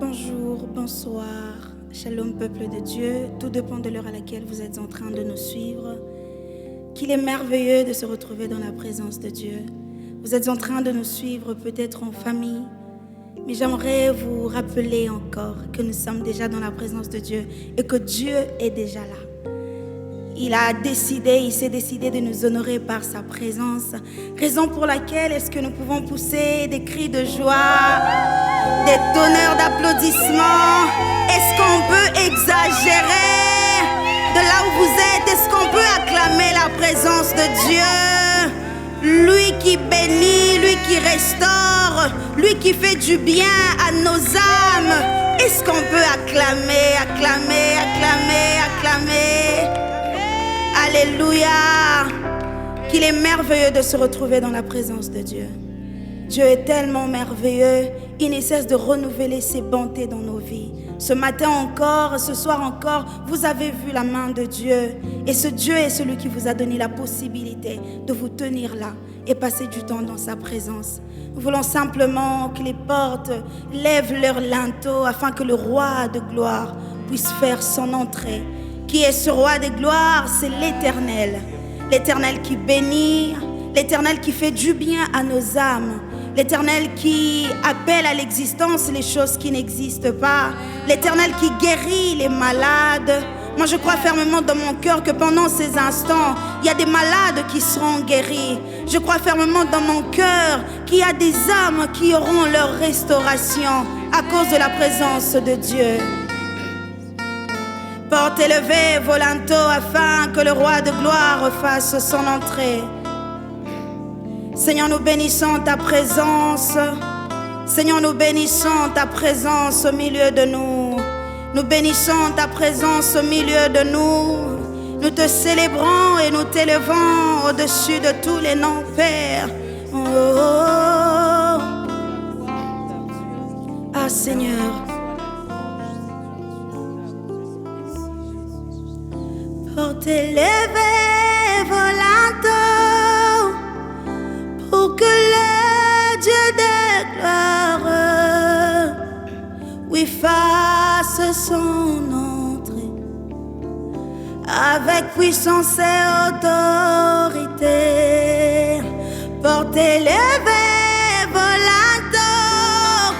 Bonjour, bonsoir, shalom peuple de Dieu, tout dépend de l'heure à laquelle vous êtes en train de nous suivre. Qu'il est merveilleux de se retrouver dans la présence de Dieu. Vous êtes en train de nous suivre peut-être en famille, mais j'aimerais vous rappeler encore que nous sommes déjà dans la présence de Dieu et que Dieu est déjà là. Il s'est décidé de nous honorer par sa présence, raison pour laquelle est-ce que nous pouvons pousser des cris de joie, des tonneurs d'applaudissements. Est-ce qu'on peut exagérer de là où vous êtes? Est-ce qu'on peut acclamer la présence de Dieu? Lui qui bénit, lui qui restaure, lui qui fait du bien à nos âmes. Est-ce qu'on peut acclamer, acclamer, acclamer, acclamer? Alléluia! Qu'il est merveilleux de se retrouver dans la présence de Dieu. Dieu est tellement merveilleux, il ne cesse de renouveler ses bontés dans nos vies. Ce matin encore, ce soir encore, vous avez vu la main de Dieu. Et ce Dieu est celui qui vous a donné la possibilité de vous tenir là et passer du temps dans sa présence. Nous voulons simplement que les portes lèvent leur linteau afin que le roi de gloire puisse faire son entrée. Qui est ce roi de gloire? C'est l'Éternel. L'Éternel qui bénit, l'Éternel qui fait du bien à nos âmes, l'Éternel qui appelle à l'existence les choses qui n'existent pas, l'Éternel qui guérit les malades. Moi, je crois fermement dans mon cœur que pendant ces instants, il y a des malades qui seront guéris. Je crois fermement dans mon cœur qu'il y a des âmes qui auront leur restauration à cause de la présence de Dieu. Portez levez vos linteaux afin que le roi de gloire fasse son entrée. Seigneur, nous bénissons ta présence. Seigneur, nous bénissons ta présence au milieu de nous. Nous bénissons ta présence au milieu de nous. Nous te célébrons et nous t'élevons au-dessus de tous les noms, Père. Oh, oh, oh. Ah, Seigneur. Portez levez vos linteaux pour que le Dieu de gloire lui fasse son entrée avec puissance et autorité. Portez levez vos linteaux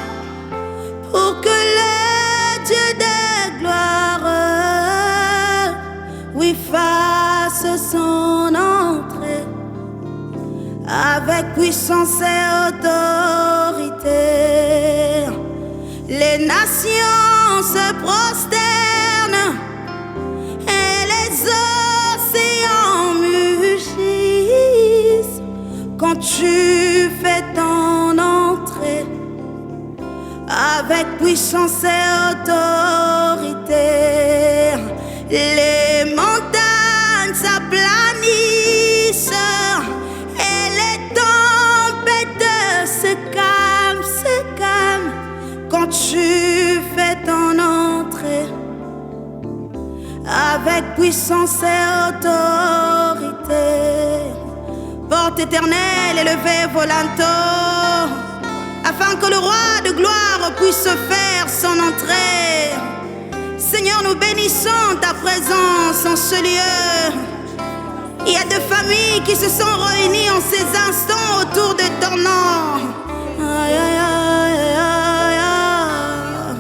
pour que le Dieu de gloire lui fasse son entrée avec puissance et autorité. Les nations se prosternent et les océans mugissent quand tu fais ton entrée avec puissance et autorité. Les montagnes s'aplanissent et les tempêtes se calment quand tu fais ton entrée avec puissance et autorité. Porte éternelle, élevez vos linteaux afin que le roi de gloire puisse faire son entrée. Seigneur, nous bénissons ta présence en ce lieu. Il y a des familles qui se sont réunies en ces instants autour de ton nom. Aïe, aïe, aïe, aïe, aïe.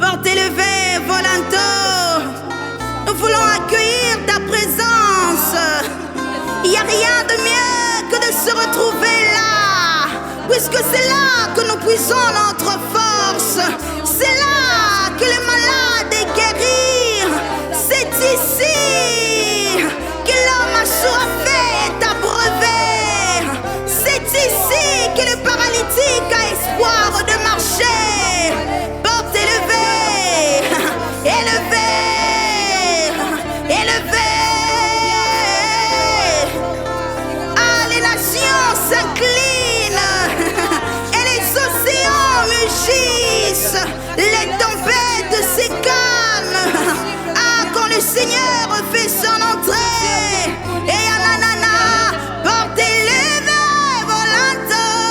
Portez levez vos linteaux. Nous voulons accueillir ta présence. Il n'y a rien de mieux que de se retrouver là, puisque c'est là que nous puisons notre force. C'est là que les malades est guérir. C'est ici que l'homme assoiffé est abreuvé. C'est ici que le paralytique a espoir de marcher. Porte élevée, élevée, élevée. Ah, les nations s'inclinent et les océans mugissent. Les tempêtes se calment. Ah, quand le Seigneur fait son entrée. Et ananana, portez levez vos linteaux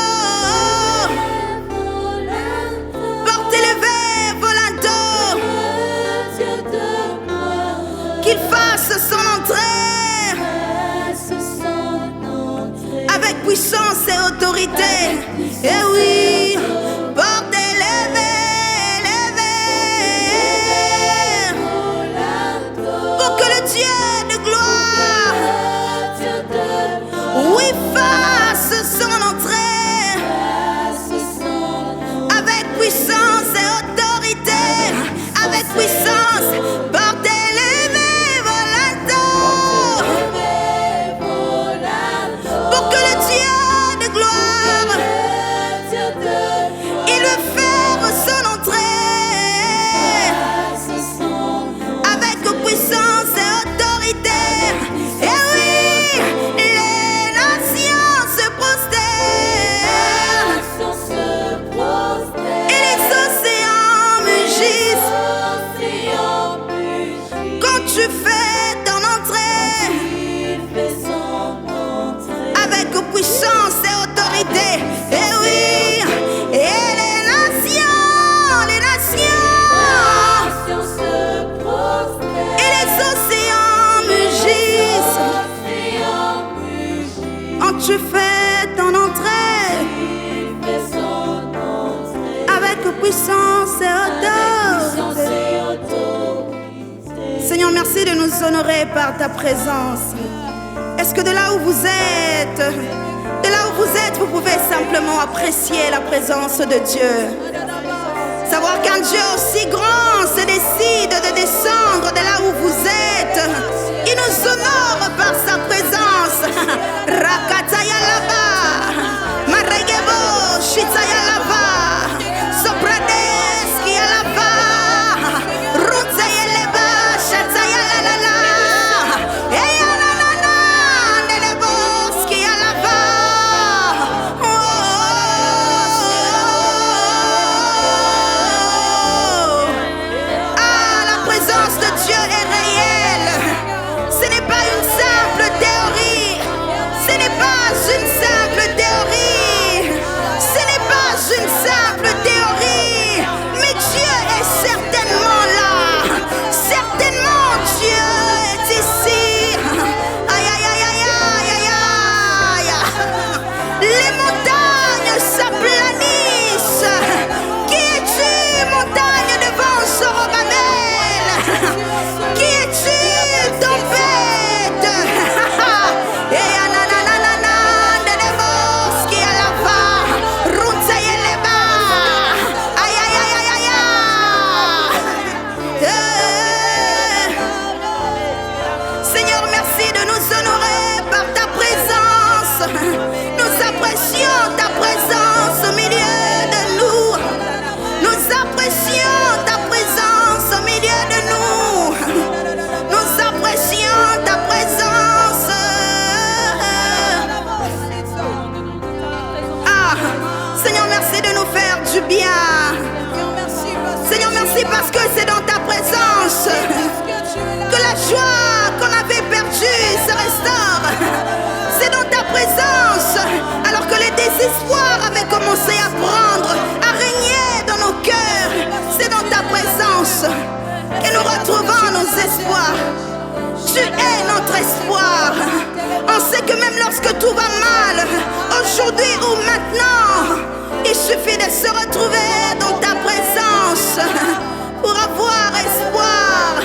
puissance et autorité. Seigneur, merci de nous honorer par ta présence. Est-ce que de là où vous êtes, vous pouvez simplement apprécier la présence de Dieu? Savoir qu'un Dieu aussi grand se décide de descendre de là où vous êtes. Il nous honore par sa présence. Rakataya laba, Maregebo, Shitaya laba, Sopradeski laba, Rutaya leba, Shataya la la. Eya la la la, Neleboski laba. La présence de Dieu est réelle. Ce n'est pas une simple théorie. Ce n'est pas une simple théorie. Ce n'est pas une simple théorie. Mais Dieu est certainement là. Certainement Dieu est ici. Aïe, aïe, aïe, aïe, aïe, aïe, aïe. Les montagnes s'aplanissent. Qui es-tu, montagne devant Zorobabel? Qui es-tu, tempête? Et ananana, Neleboski alava, Rutsayeleba. Aïe, aïe, aïe, aïe, aïe, aïe. Seigneur, merci de nous honorer par ta présence. Nous apprécions ta présence au milieu de nous. Nous apprécions ta présence au milieu de nous. Nous apprécions ta présence. Seigneur, merci de nous faire du bien. Seigneur, merci parce que c'est dans ta présence que la joie qu'on avait perdue se restaure. C'est dans ta présence, alors que le désespoir avait commencé à régner dans nos cœurs. C'est dans ta présence que nous retrouvons nos espoirs. Tu es notre espoir. On sait que même lorsque tout va mal, aujourd'hui ou maintenant, il suffit de se retrouver dans ta présence pour avoir espoir.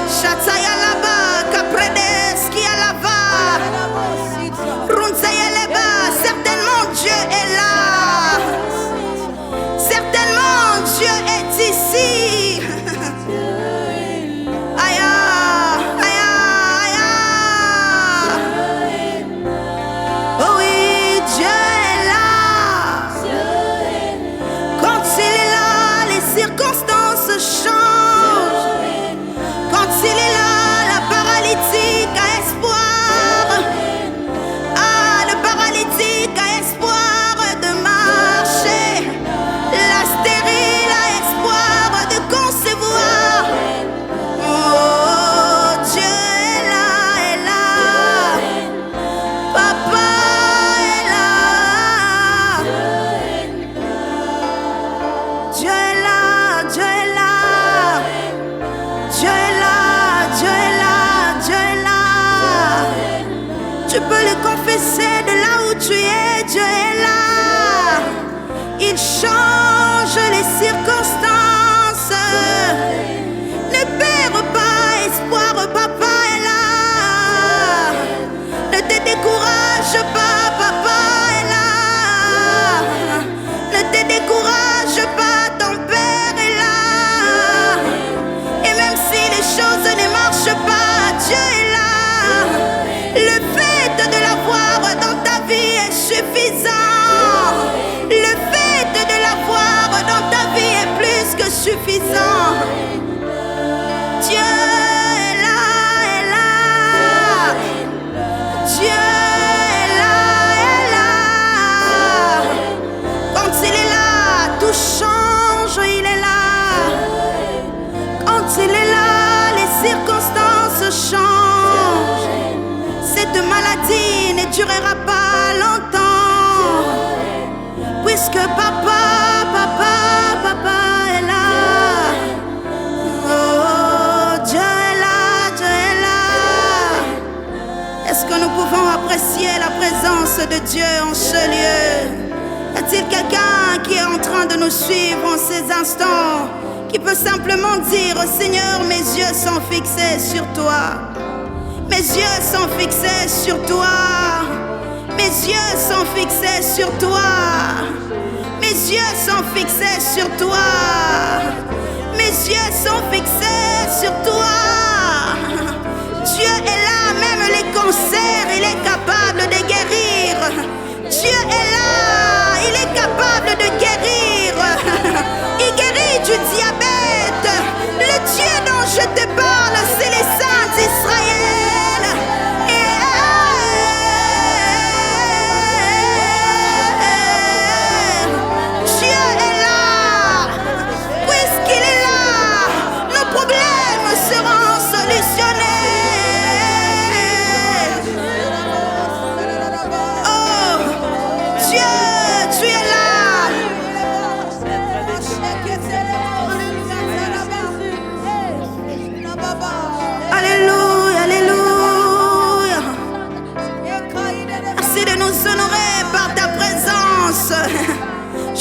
Shataya laba, Kapredeski alava, Runzayeleba. Certainement Dieu est là. Certainement Dieu est ici. Aïe, aïe, aïe. Oh oui, Dieu est là. Quand il est là, les circonstances changent. Quand il est là, la paralytique a espoir. Le paralytique a espoir de marcher. La stérile a espoir de concevoir. Oh, Dieu est là, est là. Papa est là. Dieu est là, Dieu est là. Dieu est là, Dieu est là, Dieu est là. Tu peux le confesser de là où tu es, Dieu est là. Il change les circonstances. Ne perds pas espoir, papa est là. Ne te décourage pas, papa est là. Ne te décourage pas, ton père est là. Et même si les choses ne marchent pas, Dieu est là. Le fait de l'avoir dans ta vie est suffisant. Le fait de l'avoir dans ta vie est plus que suffisant. Dieu est là, est là. Dieu est là, est là. Quand il est là, tout change, il est là. Quand il est là, les circonstances changent. Cette maladie ne durera pas longtemps. Puisque papa est là. Oh, Dieu est là, Dieu est là. Est-ce que nous pouvons apprécier la présence de Dieu en ce lieu? Y a-t-il quelqu'un qui est en train de nous suivre en ces instants, qui peut simplement dire: Seigneur, mes yeux sont fixés sur toi. Mes yeux sont fixés sur toi. Mes yeux sont fixés sur toi. Mes yeux sont fixés sur toi. Mes yeux sont fixés sur toi. Dieu est là, même les cancers, il est capable de guérir. Dieu est là, il est capable de guérir. Il guérit du diabète. Le Dieu dont je te parle, c'est les saints d'Israël.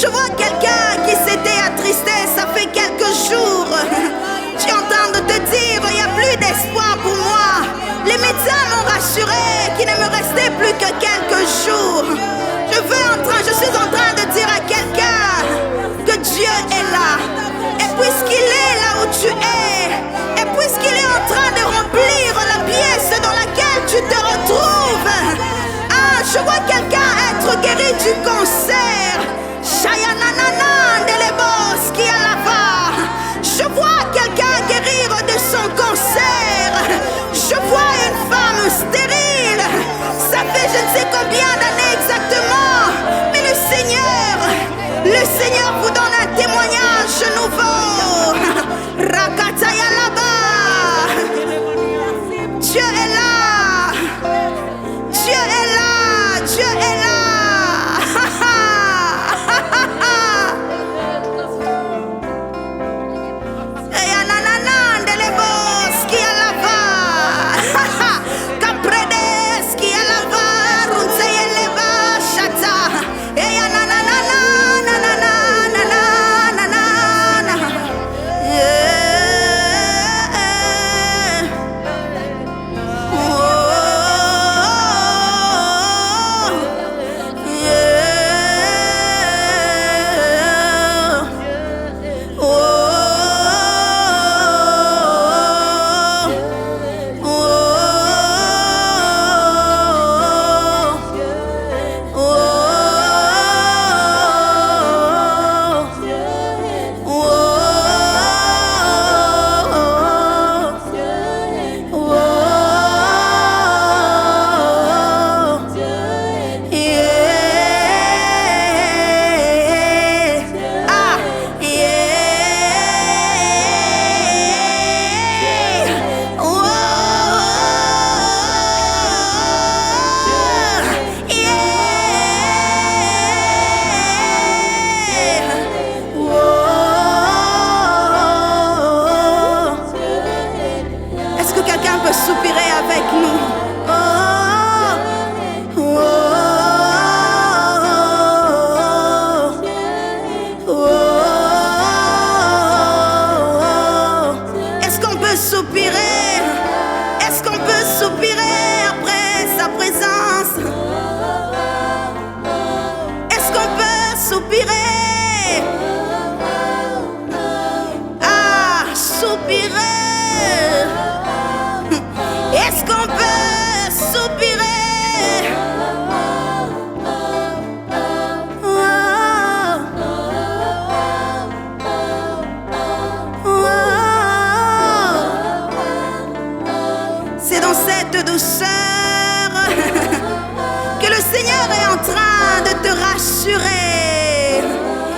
Je vois quelqu'un qui s'était attristé, ça fait quelques jours. Tu es en train de te dire: il n'y a plus d'espoir pour moi. Les médecins m'ont rassuré qu'il ne me restait plus que quelques jours. Je suis en train de dire à quelqu'un que Dieu est là. Et puisqu'il est là où tu es, et puisqu'il est en train de remplir la pièce dans laquelle tu te retrouves, je vois quelqu'un être guéri du cancer. Je vois quelqu'un guérir de son cancer. Je vois une femme stérile. Ça fait je ne sais combien d'années exactement. Mais le Seigneur vous donne un témoignage nouveau. Rakataya là-bas. Dieu est là. Dieu est là. Dieu est là. Soupirer avec nous. Est-ce qu'on peut soupirer? Est-ce qu'on peut soupirer après sa présence? Est-ce qu'on peut soupirer? Soupirer. Est-ce qu'on peut soupirer? C'est dans cette douceur que le Seigneur est en train de te rassurer.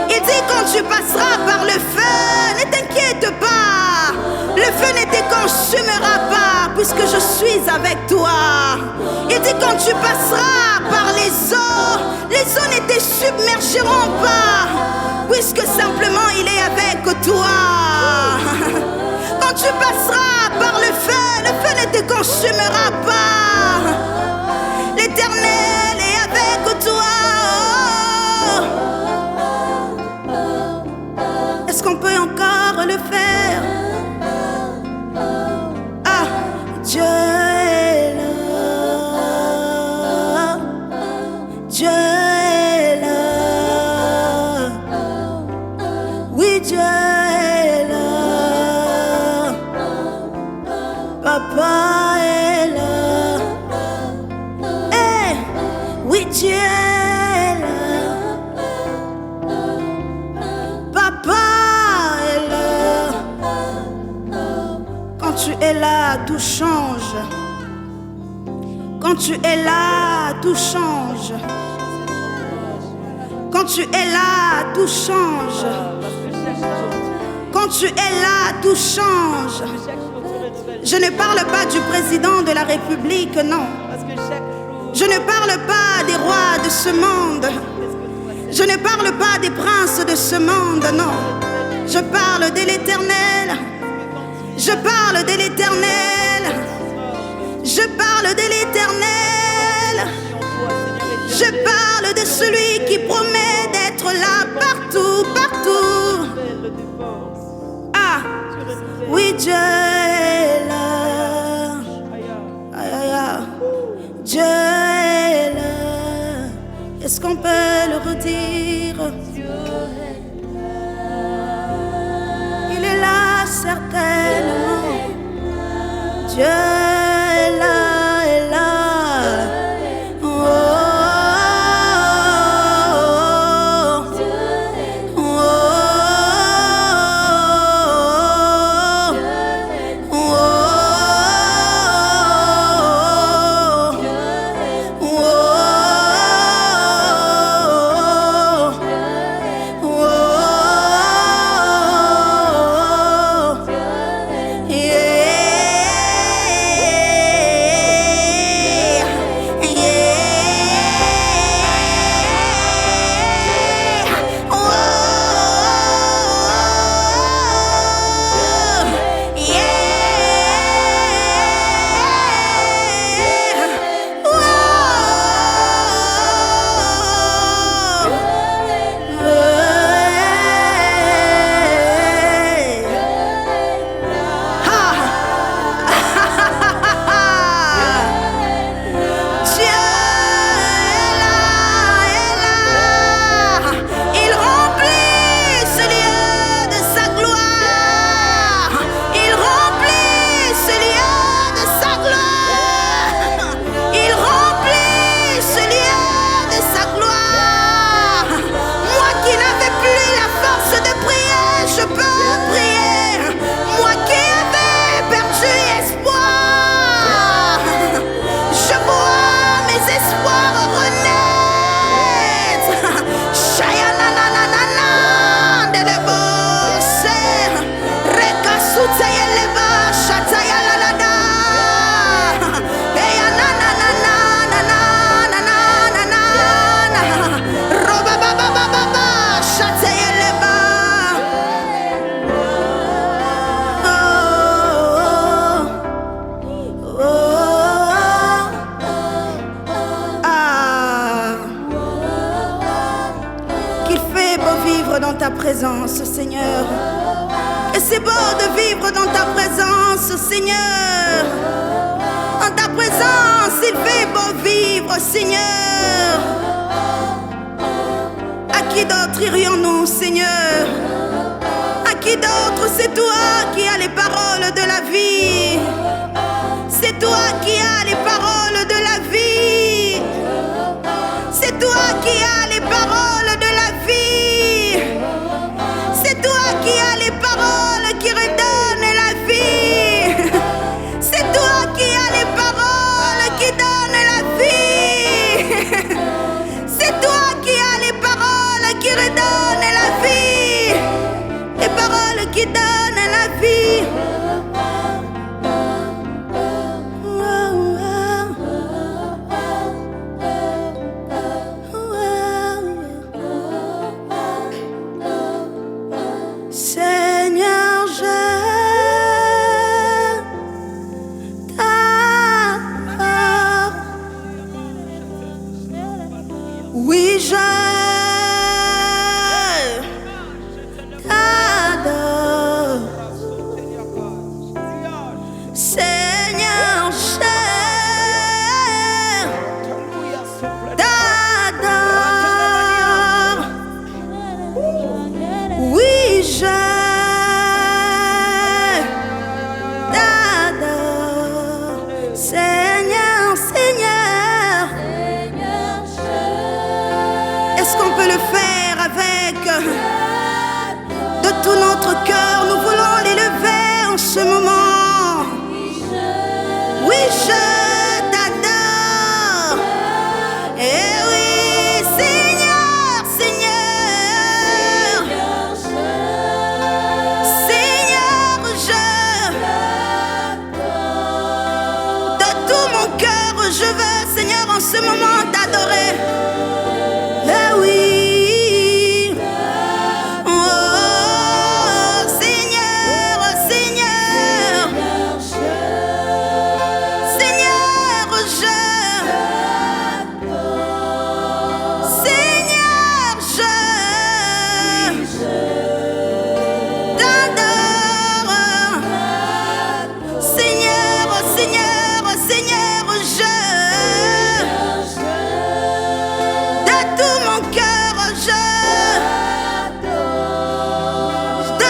Il dit: quand tu passeras par le feu, ne t'inquiète pas. Le feu ne te consumera pas, puisque je suis avec toi. Il dit: quand tu passeras par les eaux ne te submergeront pas, puisque simplement il est avec toi. Quand tu passeras par le feu ne te consumera pas. L'Éternel est avec toi. tu es là, tout change. Quand tu es là, tout change. Quand tu es là, tout change. Quand tu es là, tout change. Je ne parle pas du président de la République, non. Je ne parle pas des rois de ce monde. Je ne parle pas des princes de ce monde, non. Je parle de l'Éternel. Je parle de l'Éternel. Je parle de l'Éternel. Je parle de celui qui promet d'être là partout, partout. Ah, oui, Dieu est là. Aïe, aïe, aïe. Dieu est là. Est-ce qu'on peut le redire? Il est là certainement. Dieu est là, est là. Dans ta présence, Seigneur. Et c'est beau de vivre dans ta présence, Seigneur. En ta présence, il fait beau vivre, Seigneur. À qui d'autre irions-nous, Seigneur? À qui d'autre? C'est toi qui as les paroles de la vie. C'est toi qui as les paroles de la vie. C'est toi qui as les paroles de la vie. C'est toi qui as les paroles qui redonnent la vie. C'est toi qui as les paroles qui donnent la vie. C'est toi qui as les paroles qui redonnent la vie. Les paroles qui donnent la vie. Oui, je t'adore, Seigneur, je t'adore. Oui, je t'adore, Seigneur, Seigneur. Est-ce qu'on peut le faire avec de tout notre cœur? Nous voulons l'élever en ce moment.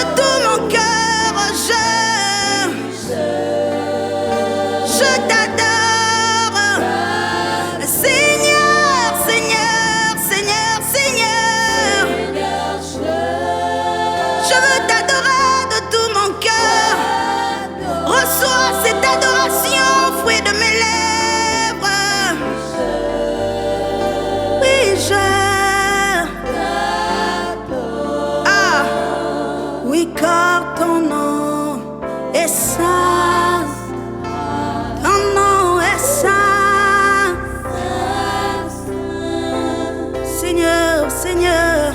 De tout mon cœur, je t'adore. Seigneur, Seigneur, Seigneur, Seigneur. Je veux t'adorer de tout mon cœur. Reçois cette adoration, fruit de mes lèvres. Oui, oui, car ton nom est saint. Ton nom est saint. Seigneur, Seigneur.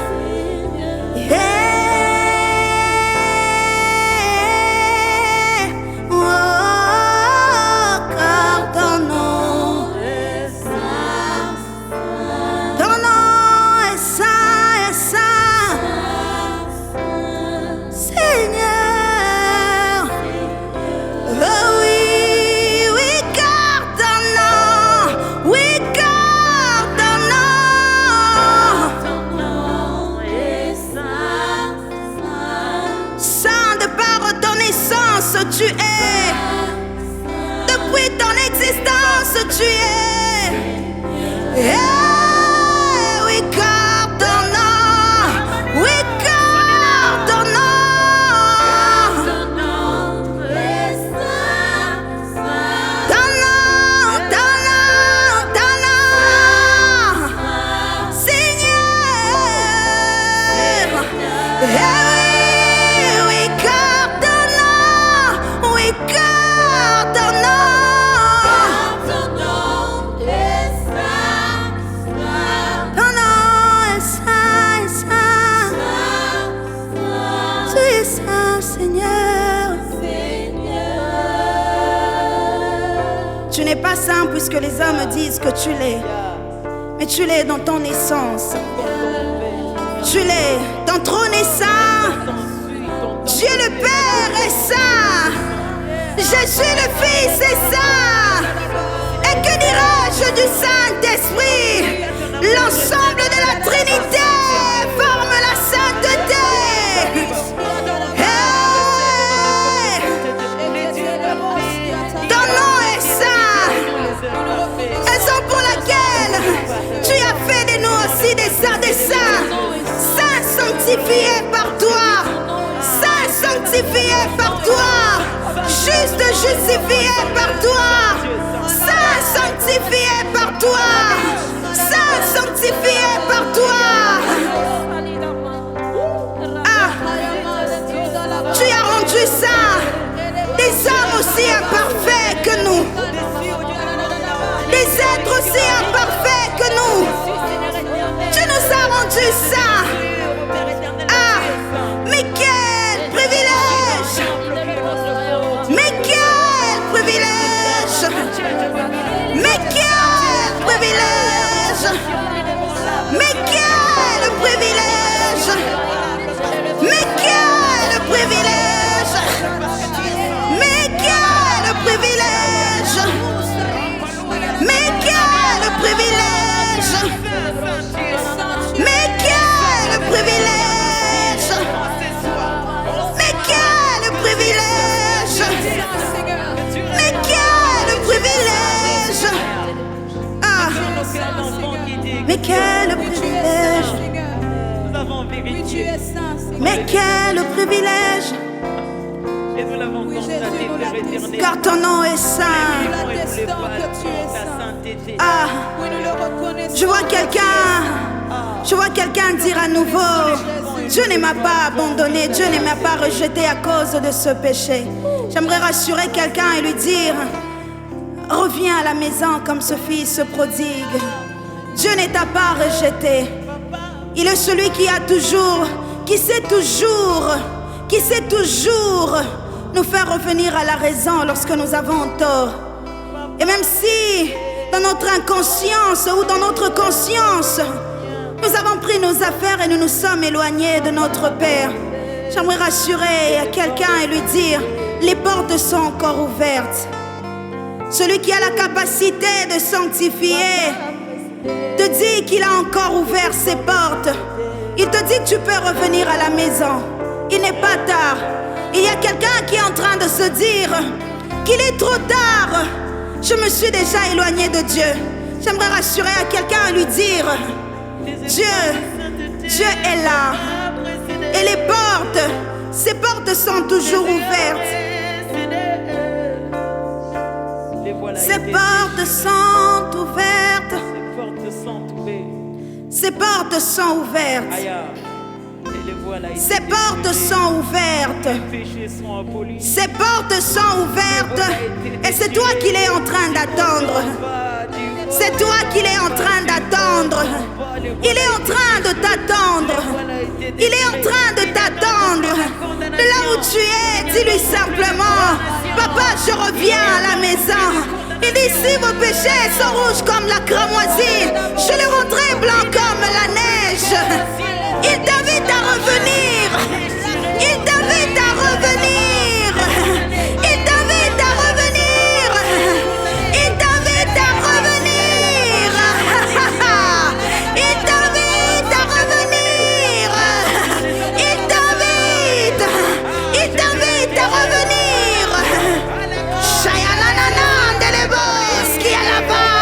Tu es, depuis ton existence, tu es. Oui, car ton nom, oui, car ton nom, est saint. Ton nom, Seigneur. Oui, car ton nom, oui, car ton nom est saint. Ton nom est saint, saint. Tu es saint, Seigneur. Tu n'es pas saint puisque les hommes disent que tu l'es, mais tu l'es dans ton essence. Tu l'es, ton trône est saint. Dieu le Père est saint. Jésus le Fils est saint. Et que dirais-je du Saint-Esprit? L'ensemble de la Trinité forme la sainteté. Ton nom est saint. Raison pour laquelle tu as fait de nous aussi des saints, saints sanctifiés par toi, saints sanctifiés par toi, juste justifié par toi, saint sanctifié par toi, saint sanctifié par toi. Tu as rendu saint des hommes aussi imparfaits que nous, des êtres aussi imparfaits que nous. Tu nous as rendus saints. Mais quel privilège! Mais quel privilège! Mais quel privilège! Mais quel privilège! Mais quel privilège! Mais quel privilège! Mais quel privilège! Mais quel privilège! Mais quel privilège! Mais quel privilège! Mais quel privilège! Mais quel privilège! Car ton nom est saint. Je vois quelqu'un dire à nouveau: Dieu ne m'a pas abandonné, Dieu ne m'a pas rejeté à cause de ce péché. J'aimerais rassurer quelqu'un et lui dire: reviens à la maison comme ce fils prodigue. Dieu ne t'a pas rejeté. Il est celui qui sait toujours nous faire revenir à la raison lorsque nous avons tort. Et même si dans notre inconscience ou dans notre conscience, nous avons pris nos affaires et nous nous sommes éloignés de notre Père, j'aimerais rassurer à quelqu'un et lui dire: les portes sont encore ouvertes. Celui qui a la capacité de sanctifier te dit qu'il a encore ouvert ses portes. Il te dit que tu peux revenir à la maison. Il n'est pas tard. Il y a quelqu'un qui est en train de se dire qu'il est trop tard. Je me suis déjà éloigné de Dieu. J'aimerais rassurer à quelqu'un et lui dire, Dieu est là. Et les portes, ces portes sont toujours ouvertes. Ces portes sont ouvertes. Ces portes sont ouvertes. Ces portes sont ouvertes. Ces portes sont ouvertes. Et c'est toi qu'il est en train d'attendre. C'est toi qu'il est en train d'attendre. Il est en train de t'attendre. Il est en train de t'attendre. De là où tu es, dis-lui simplement, papa, je reviens à la maison. Il dit, si vos péchés sont rouges comme la cramoisie, je les rendrai blancs comme la neige. Il t'invite à revenir. Il t'invite à revenir. Il t'invite à revenir. Il t'invite à revenir. Il t'invite à revenir. Il t'invite à revenir. Shayanana delebos qui est là-bas.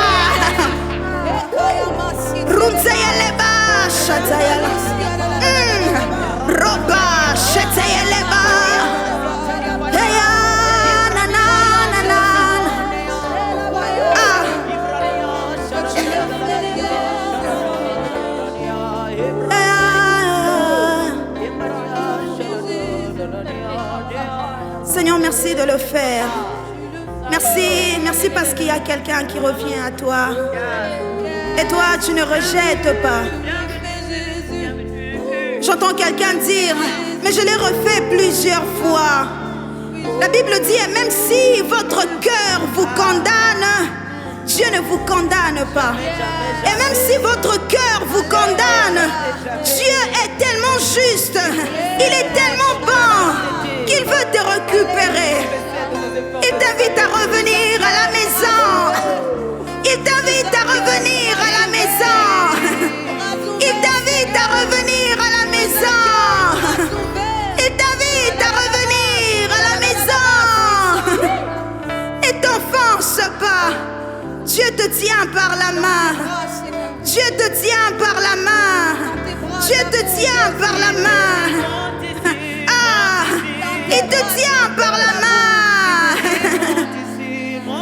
Rumzeyeleba shatayala. Roba shatayeleba. Heya na na na na. Ah. Seigneur, merci de le faire. Merci parce qu'il y a quelqu'un qui revient à toi. Et toi, tu ne rejettes pas. J'entends quelqu'un dire, mais je l'ai refait plusieurs fois. La Bible dit, et même si votre cœur vous condamne, Dieu ne vous condamne pas. Et même si votre cœur vous condamne, Dieu est tellement juste, il est tellement bon qu'il veut te récupérer. Il t'invite à revenir à la maison. Il t'invite à revenir à la maison. Il t'invite à revenir à la maison. Il t'invite à revenir à la maison. Et t'offense pas. Dieu te tient par la main. Dieu te tient par la main. Dieu te tient par la main. Ah, il te tient par la main.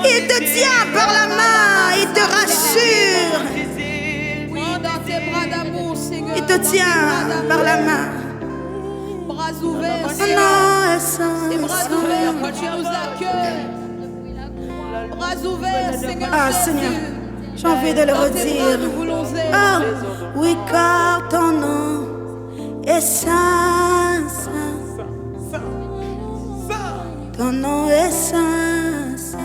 Il te tient par la main. Il te rassure. Il te tient par la main. Bras ouverts, Non, bras ouverts quand tu nous accueilles. Bras ouverts, Seigneur. Ah, Seigneur, j'ai envie de le redire. Oh, oui, car ton nom est saint, saint. Ton nom est saint, saint.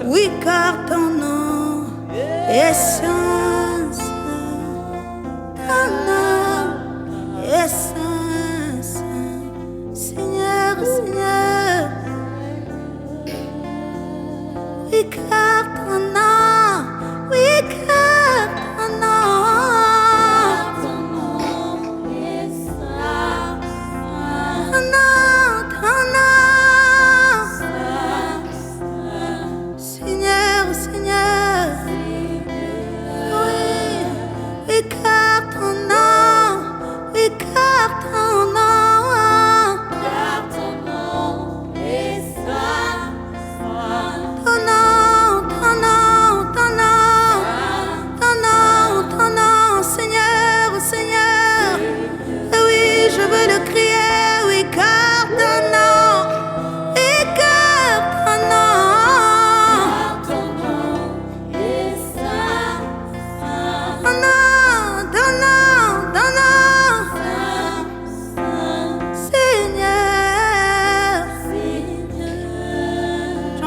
Oui, car ton nom est saint, saint. Ton nom est saint, saint. Seigneur, Seigneur. Oui, car ton nom, oui, car ton nom. Ton nom est saint, saint. Ton nom, ton nom. Seigneur, Seigneur, oui, car ton nom, oui, car ton nom est saint, ton nom, ton nom, ton nom, ton nom, ton nom, Seigneur, Seigneur, oui, je veux le crier, oui, car ton nom, oui, car ton nom.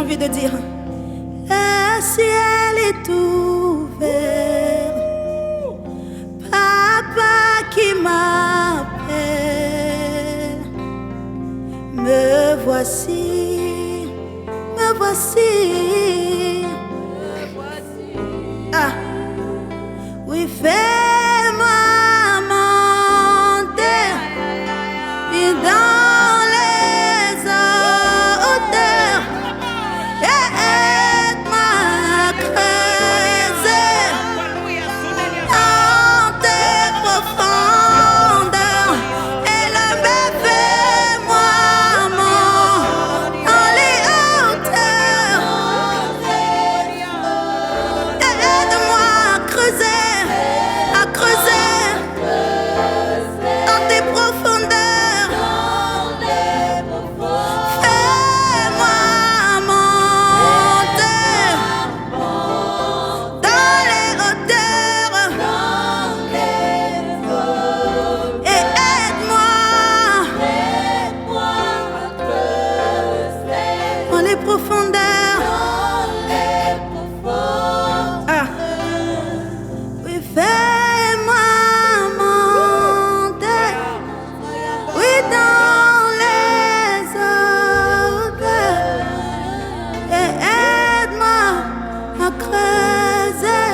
De dire, le ciel est ouvert, papa qui m'appelle me voici, me voici. Ah, oui, fais-moi monter puis dans les hauteurs et aide-moi à creuser dans tes profondeurs. Élève, fais-moi monter dans les hauteurs et aide-moi à creuser dans tes profondeurs. Fais-moi monter dans les hauteurs et aide-moi dans les profondeurs. Ah. Oui, fais-moi monter, oui, dans les hauteurs et aide-moi à creuser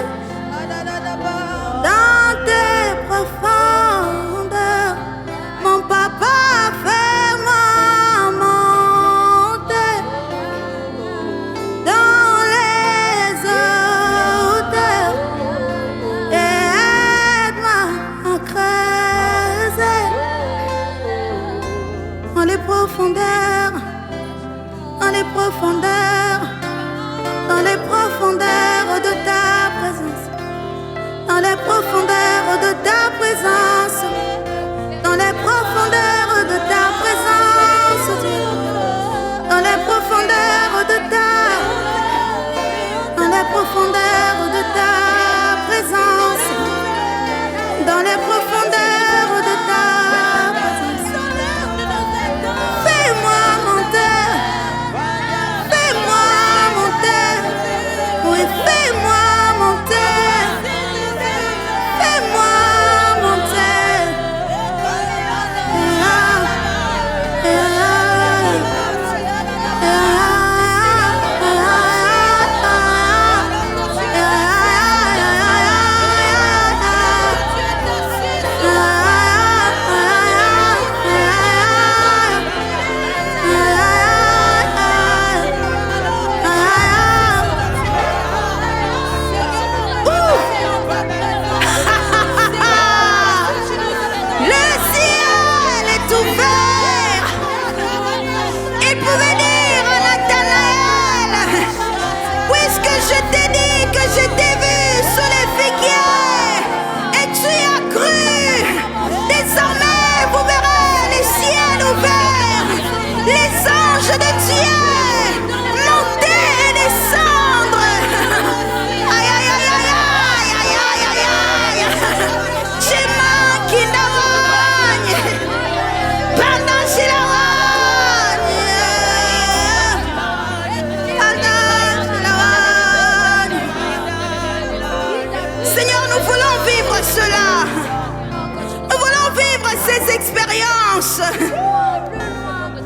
dans tes profondeurs. Mon papa, fais-moi monter dans les hauteurs et aide-moi à creuser dans les profondeurs, dans les profondeurs, dans les profondeurs de ta présence, dans les profondeurs de ta présence, dans les profondeurs de ta présence, Dieu. Dans les profondeurs de dans les profondeurs de ta présence, dans les profondeurs de ta présence. Fais-moi monter, oui, fais-moi monter,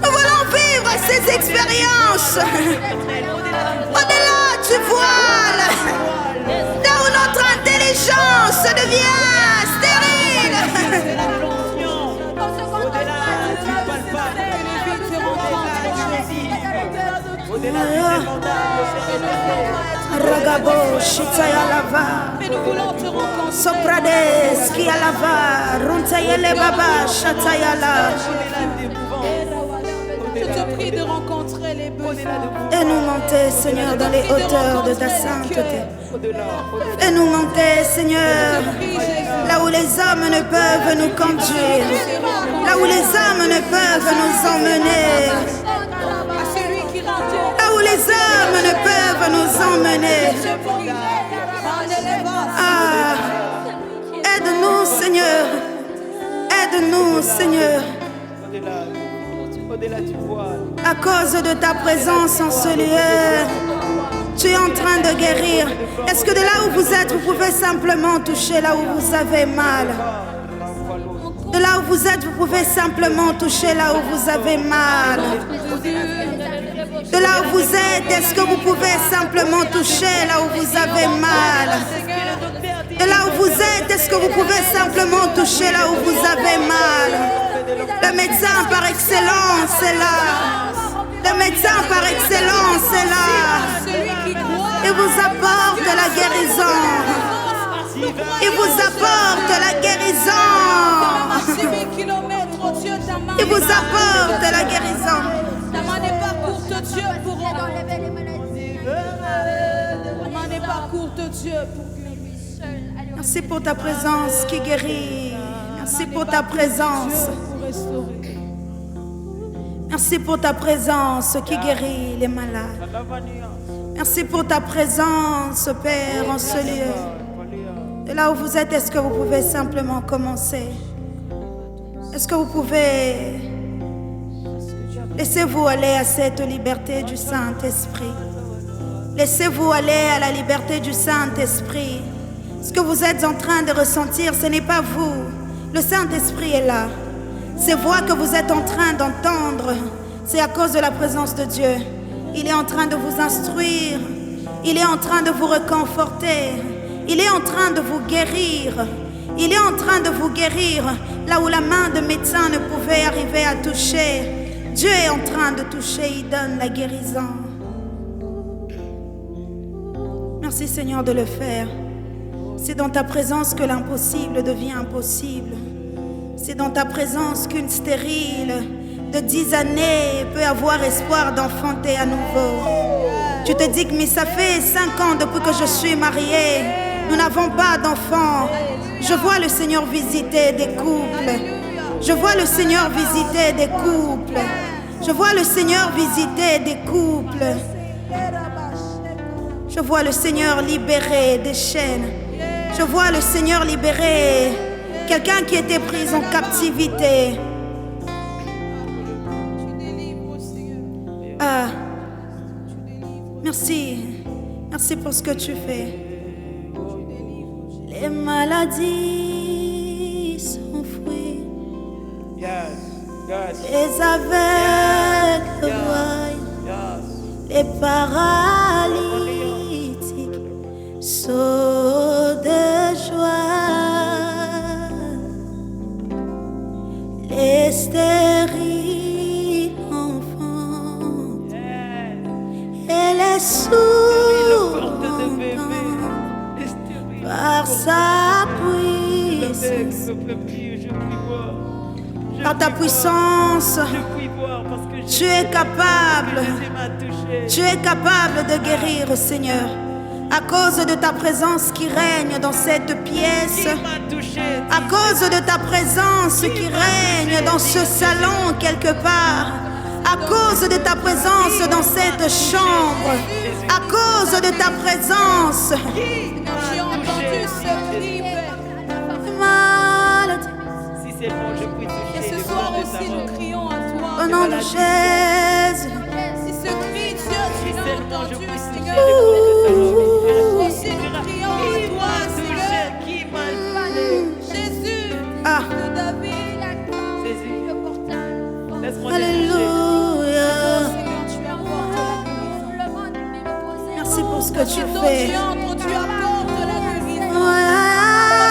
Nous voulons vivre ces expériences au-delà du voile, là où notre intelligence devient stérile. Ragabo, Shitaya Lava, Soprades, Kialava, Runtayele Baba, Shatayala. Je te prie de rencontrer les besoins. Et nous monter, Seigneur, dans les hauteurs de ta sainteté. Et nous monter, Seigneur, là où les hommes ne peuvent nous conduire, là où les hommes ne peuvent nous emmener, là où les hommes ne peuvent nous emmener. Ah, aide-nous, Seigneur, aide-nous, Seigneur. À cause de ta présence en ce lieu, tu es en train de guérir. Est-ce que de là où vous êtes, vous pouvez simplement toucher là où vous avez mal? De là où vous êtes, vous pouvez simplement toucher là où vous avez mal. De là où vous êtes, est-ce que vous pouvez simplement toucher là où vous avez mal? De là où vous êtes, est-ce que vous pouvez simplement toucher là où vous avez mal? Le médecin par excellence est là. Le médecin par excellence est là. Il vous apporte la guérison. Il vous apporte la guérison. Il vous apporte la guérison. Ta main n'est pas courte, Dieu, pour ta main n'est pas courte, Dieu, pour guérir. Merci pour ta présence qui guérit. Merci pour ta présence. Merci pour ta présence qui guérit les malades. Merci pour ta présence, Père, en ce lieu. De là où vous êtes, est-ce que vous pouvez simplement commencer? Est-ce que vous pouvez... Laissez-vous aller à cette liberté du Saint-Esprit. Laissez-vous aller à la liberté du Saint-Esprit. Ce que vous êtes en train de ressentir, ce n'est pas vous. Le Saint-Esprit est là. Ces voix que vous êtes en train d'entendre, c'est à cause de la présence de Dieu. Il est en train de vous instruire. Il est en train de vous réconforter. Il est en train de vous guérir. Il est en train de vous guérir là où la main de médecin ne pouvait arriver à toucher. Dieu est en train de toucher, il donne la guérison. Merci Seigneur de le faire. C'est dans ta présence que l'impossible devient possible. C'est dans ta présence qu'une stérile de 10 années peut avoir espoir d'enfanter à nouveau. Tu te dis que mais ça fait 5 ans depuis que je suis mariée. Nous n'avons pas d'enfants. Je vois le Seigneur visiter des couples. Je vois le Seigneur visiter des couples. Je vois le Seigneur visiter des couples. Je vois le Seigneur libérer des chaînes. Je vois le Seigneur libérer quelqu'un qui était pris en captivité. Ah, merci. Merci pour ce que tu fais. Les maladies s'enfuient. Les aveugles voient. Les paralytiques sautent de joie. Les stériles enfantent. Et les sourds entendent par sa puissance. Par ta puissance, tu es capable. Tu es capable de guérir, Seigneur. À cause de ta présence qui règne dans cette pièce. À cause de ta présence qui règne dans ce salon quelque part. À cause de ta présence dans cette chambre. À cause de ta présence. J'ai entendu ce cri, Si c'est bon, je prie toucher. et ce soir aussi nous crions à toi. Au nom de Jésus. Si ce cri, Dieu, tu l'as entendu, Seigneur. Aussi nous crions à toi, Seigneur. Jésus, Ah, de David, Laisse-moi alléluia. Seigneur, tu apportes la guérison. Merci pour ce que tu C'est ton fais. tu entres, tu apportes la guérison. Ouais.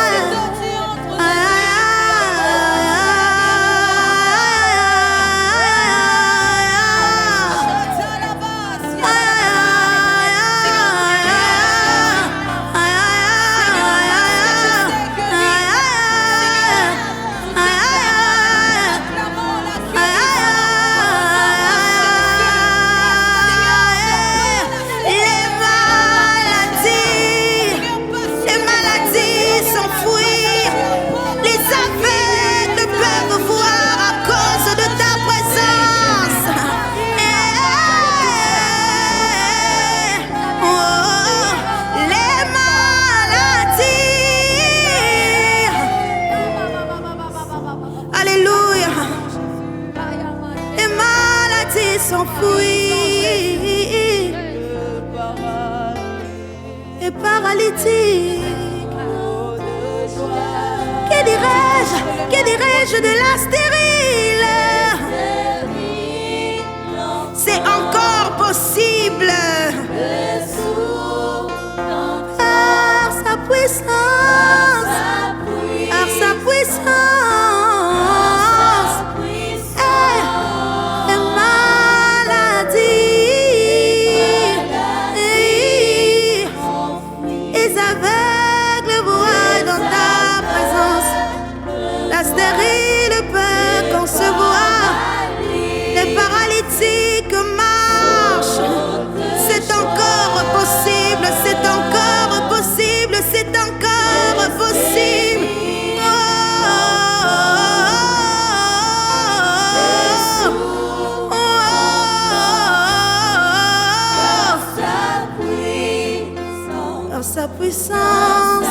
C'est ton tu entres, s'enfuit. Et paralytique. Que dirais-je? Que dirais-je? dirais-je de la stérile? C'est encore possible. Par sa puissance, par sa puissance, les maladies, les aveugles voient dans ta présence. La stérile peut concevoir, les paralytiques marchent. C'est encore possible, c'est encore possible, c'est encore possible. Par sa puissance.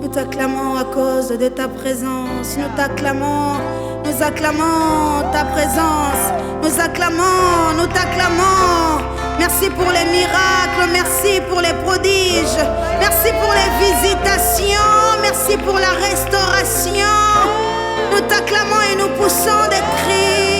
Nous t'acclamons à cause de ta présence. Nous t'acclamons, nous acclamons ta présence. Nous acclamons, nous t'acclamons. Merci pour les miracles, merci pour les prodiges, merci pour les visitations, merci pour la restauration. Nous t'acclamons et nous poussons des cris.